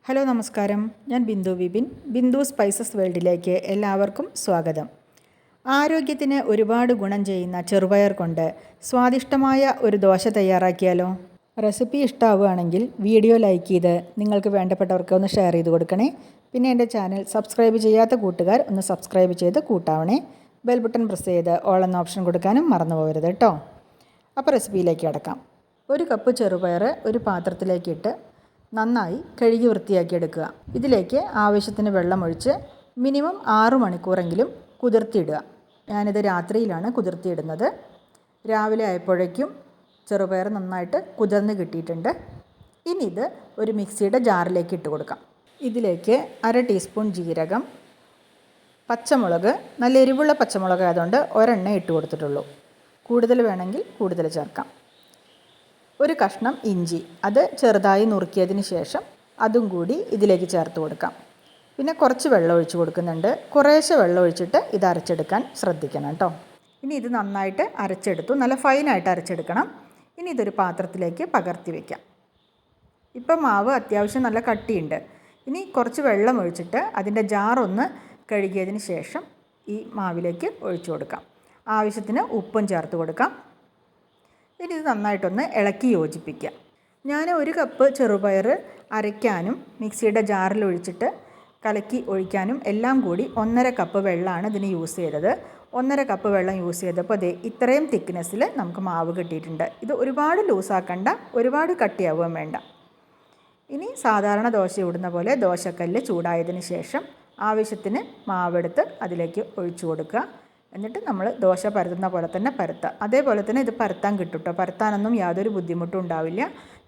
Hello നമസ്കാരം, ഞാൻ Bindu Vipin. Bindu spices വേൾഡിലേക്ക് എല്ലാവർക്കും സ്വാഗതം. ആരോഗ്യത്തിന് ഒരുപാട് ഗുണം ചെയ്യുന്ന ചെറുപയർ കൊണ്ട് സ്വാദിഷ്ടമായ ഒരു ദോശ തയ്യാറാക്കിയാലോ? റെസിപ്പി ഇഷ്ടമാവുകയാണെങ്കിൽ വീഡിയോ ലൈക്ക് ചെയ്ത് നിങ്ങൾക്ക് വേണ്ടപ്പെട്ടവർക്ക് ഒന്ന് ഷെയർ ചെയ്ത് കൊടുക്കണേ. പിന്നെ എൻ്റെ ചാനൽ സബ്സ്ക്രൈബ് ചെയ്യാത്ത കൂട്ടുകാർ ഒന്ന് സബ്സ്ക്രൈബ് ചെയ്ത് കൂട്ടാവണേ. ബെൽ ബട്ടൺ പ്രസ് ചെയ്ത് ഓൾ എന്ന ഓപ്ഷൻ കൊടുക്കാനും മറന്നു പോകരുത് കേട്ടോ. അപ്പോൾ റെസിപ്പിയിലേക്ക് കിടക്കാം. 1 കപ്പ് ചെറുപയർ ഒരു പാത്രത്തിലേക്കിട്ട് നന്നായി കഴുകി വൃത്തിയാക്കി എടുക്കുക. ഇതിലേക്ക് ആവശ്യത്തിന് വെള്ളമൊഴിച്ച് മിനിമം 6 മണിക്കൂറെങ്കിലും കുതിർത്തിയിടുക. ഞാനിത് രാത്രിയിലാണ് കുതിർത്തിയിടുന്നത്. രാവിലെ ആയപ്പോഴേക്കും ചെറുപയർ നന്നായിട്ട് കുതിർന്ന് കിട്ടിയിട്ടുണ്ട്. ഇനി ഇത് ഒരു മിക്സിയുടെ ജാറിലേക്ക് ഇട്ട് കൊടുക്കാം. ഇതിലേക്ക് 1/2 ടീസ്പൂൺ ജീരകം, പച്ചമുളക്, നല്ല എരിവുള്ള പച്ചമുളക് ആയതുകൊണ്ട് ഒരെണ്ണേ ഇട്ട് കൊടുത്തിട്ടുള്ളൂ. കൂടുതൽ വേണമെങ്കിൽ കൂടുതൽ ചേർക്കാം. 1 കഷ്ണം ഇഞ്ചി, അത് ചെറുതായി നുറുക്കിയതിന് ശേഷം അതും കൂടി ഇതിലേക്ക് ചേർത്ത് കൊടുക്കാം. പിന്നെ കുറച്ച് വെള്ളം ഒഴിച്ച് കൊടുക്കുന്നുണ്ട്. കുറേശ്ശെ വെള്ളം ഒഴിച്ചിട്ട് ഇത് അരച്ചെടുക്കാൻ ശ്രദ്ധിക്കണം കേട്ടോ. ഇനി ഇത് നന്നായിട്ട് അരച്ചെടുത്തു, നല്ല ഫൈനായിട്ട് അരച്ചെടുക്കണം. ഇനി ഇതൊരു പാത്രത്തിലേക്ക് പകർത്തി വയ്ക്കാം. ഇപ്പം മാവ് അത്യാവശ്യം നല്ല കട്ടിയുണ്ട്. ഇനി കുറച്ച് വെള്ളം ഒഴിച്ചിട്ട് അതിൻ്റെ ജാറൊന്ന് കഴുകിയതിന് ശേഷം ഈ മാവിലേക്ക് ഒഴിച്ചു കൊടുക്കാം. ആവശ്യത്തിന് ഉപ്പും ചേർത്ത് കൊടുക്കാം. ഇനി ഇത് നന്നായിട്ടൊന്ന് ഇളക്കി യോജിപ്പിക്കുക. ഞാൻ 1 കപ്പ് ചെറുപയർ അരയ്ക്കാനും മിക്സിയുടെ ജാറിൽ ഒഴിച്ചിട്ട് കലക്കി ഒഴിക്കാനും എല്ലാം കൂടി 1.5 കപ്പ് വെള്ളമാണ് ഇതിന് യൂസ് ചെയ്തത്. 1.5 കപ്പ് വെള്ളം യൂസ് ചെയ്തപ്പോൾ അതേ ഇത്രയും തിക്നെസ്സിൽ നമുക്ക് മാവ് കിട്ടിയിട്ടുണ്ട്. ഇത് ഒരുപാട് ലൂസാക്കണ്ട, ഒരുപാട് കട്ടിയാവുകയും വേണ്ട. ഇനി സാധാരണ ദോശ ഇടുന്ന പോലെ ദോശക്കല്ല് ചൂടായതിന് ശേഷം ആവശ്യത്തിന് മാവെടുത്ത് അതിലേക്ക് ഒഴിച്ചു കൊടുക്കുക. എന്നിട്ട് നമ്മൾ ദോശ പരത്തുന്ന പോലെ തന്നെ പരത്തുക. അതേപോലെ തന്നെ ഇത് പരത്താൻ കിട്ടും കേട്ടോ. പരത്താനൊന്നും യാതൊരു ബുദ്ധിമുട്ടും ഉണ്ടാവില്ല.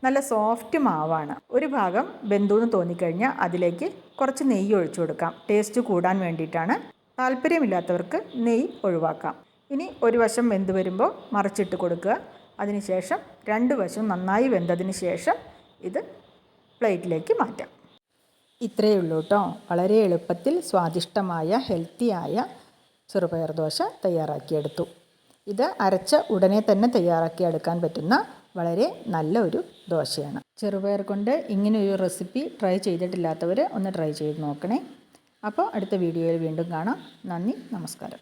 നല്ല സോഫ്റ്റ് മാവാണ്. ഒരു ഭാഗം വെന്തുവെന്ന് തോന്നിക്കഴിഞ്ഞാൽ അതിലേക്ക് കുറച്ച് നെയ്യ് ഒഴിച്ചു കൊടുക്കാം. ടേസ്റ്റ് കൂടാൻ വേണ്ടിയിട്ടാണ്. താല്പര്യമില്ലാത്തവർക്ക് നെയ്യ് ഒഴിവാക്കാം. ഇനി ഒരു വശം വെന്ത് വരുമ്പോൾ മറിച്ചിട്ട് കൊടുക്കുക. അതിനുശേഷം 2 വശം നന്നായി വെന്തതിന് ശേഷം ഇത് പ്ലേറ്റിലേക്ക് മാറ്റാം. ഇത്രയേ ഉള്ളൂ കേട്ടോ. വളരെ എളുപ്പത്തിൽ സ്വാദിഷ്ടമായ ഹെൽത്തിയായ ചെറുപയർ ദോശ തയ്യാറാക്കിയെടുത്തു. ഇത് അരച്ച ഉടനെ തന്നെ തയ്യാറാക്കിയെടുക്കാൻ പറ്റുന്ന വളരെ നല്ല ഒരു ദോശയാണ്. ചെറുപയർ കൊണ്ട് ഇങ്ങനെയൊരു റെസിപ്പി ട്രൈ ചെയ്തിട്ടില്ലാത്തവർ ഒന്ന് ട്രൈ ചെയ്ത് നോക്കണേ. അപ്പോൾ അടുത്ത വീഡിയോയിൽ വീണ്ടും കാണാം. നന്ദി, നമസ്കാരം.